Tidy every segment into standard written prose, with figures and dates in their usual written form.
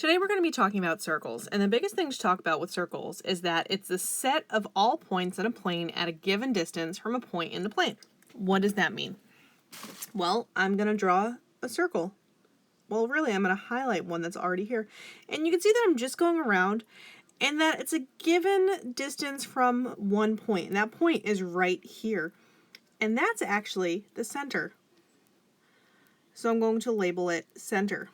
Today we're going to be talking about circles, and the biggest thing to talk about with circles is that it's the set of all points in a plane at a given distance from a point in the plane. What does that mean? Well, I'm going to draw a circle. Well, really, I'm going to highlight one that's already here. And you can see that I'm just going around and that it's a given distance from one point. And that point is right here. And that's actually the center. So I'm going to label it center.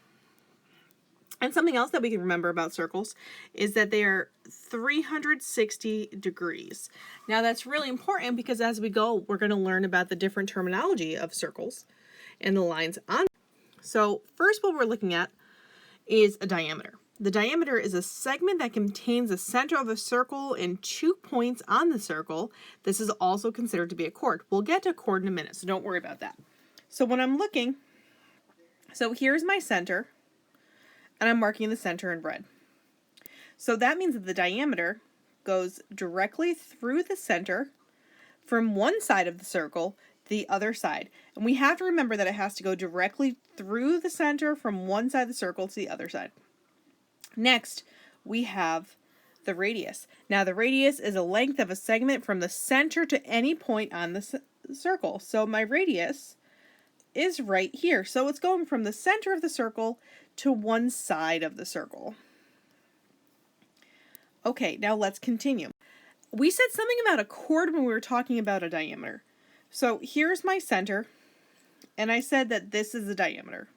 And something else that we can remember about circles is that they are 360 degrees. Now that's really important because as we go, we're going to learn about the different terminology of circles and the lines on. So first what we're looking at is a diameter. The diameter is a segment that contains the center of a circle and 2 points on the circle. This is also considered to be a chord. We'll get to a chord in a minute, so don't worry about that. So when I'm looking, so here's my center, and I'm marking the center in red. So that means that the diameter goes directly through the center from one side of the circle to the other side. And we have to remember that it has to go directly through the center from one side of the circle to the other side. Next, we have the radius. Now the radius is a length of a segment from the center to any point on the circle. So my radius is right here. So it's going from the center of the circle to one side of the circle. Okay, now let's continue. We said something about a chord when we were talking about a diameter. So here's my center, and I said that this is the diameter.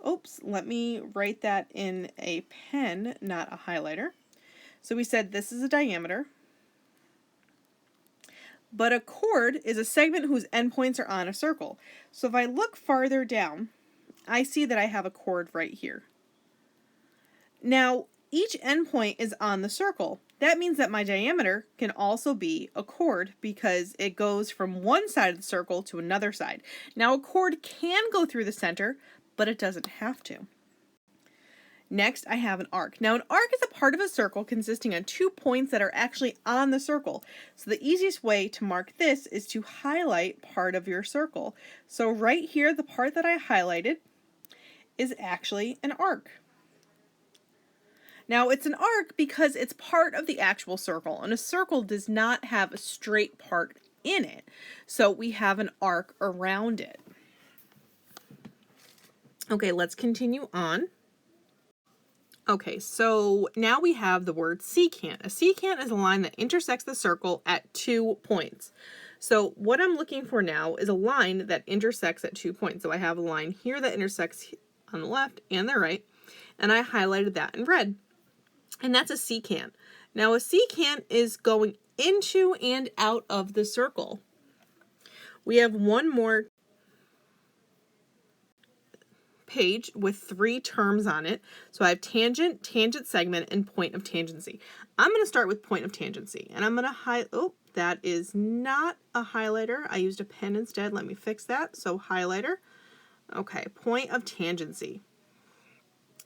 Oops, let me write that in a pen, not a highlighter. So we said this is a diameter. But a chord is a segment whose endpoints are on a circle. So if I look farther down, I see that I have a chord right here. Now, each endpoint is on the circle. That means that my diameter can also be a chord because it goes from one side of the circle to another side. Now, a chord can go through the center, but it doesn't have to. Next, I have an arc. Now, an arc is a part of a circle consisting of 2 points that are actually on the circle. So the easiest way to mark this is to highlight part of your circle. So right here, the part that I highlighted is actually an arc. Now, it's an arc because it's part of the actual circle, and a circle does not have a straight part in it. So we have an arc around it. Okay, let's continue on. Okay, so now we have the word secant. A secant is a line that intersects the circle at 2 points. So what I'm looking for now is a line that intersects at 2 points. So I have a line here that intersects on the left and the right, and I highlighted that in red. And that's a secant. Now a secant is going into and out of the circle. We have one more page with 3 terms on it. So I have tangent, tangent segment, and point of tangency. I'm going to start with point of tangency, and I'm going to oh, that is not a highlighter. I used a pen instead. Let me fix that. So highlighter. Okay, point of tangency.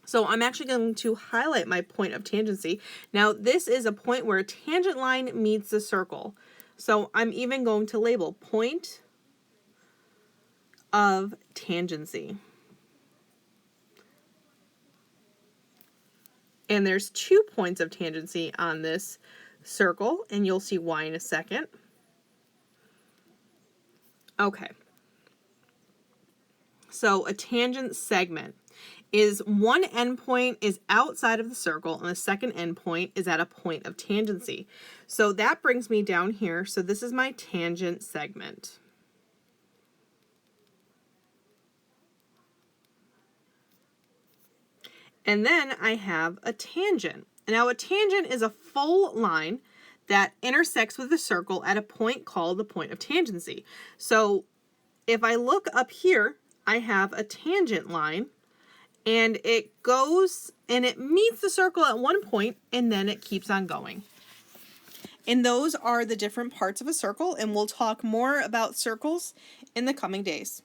So I'm actually going to highlight my point of tangency. Now this is a point where a tangent line meets the circle. So I'm even going to label point of tangency. And there's 2 points of tangency on this circle, and you'll see why in a second. Okay. So a tangent segment is one endpoint is outside of the circle, and the second endpoint is at a point of tangency. So that brings me down here. So this is my tangent segment. And then I have a tangent. Now a tangent is a full line that intersects with the circle at a point called the point of tangency. So if I look up here, I have a tangent line, and it goes and it meets the circle at one point, and then it keeps on going. And those are the different parts of a circle, and we'll talk more about circles in the coming days.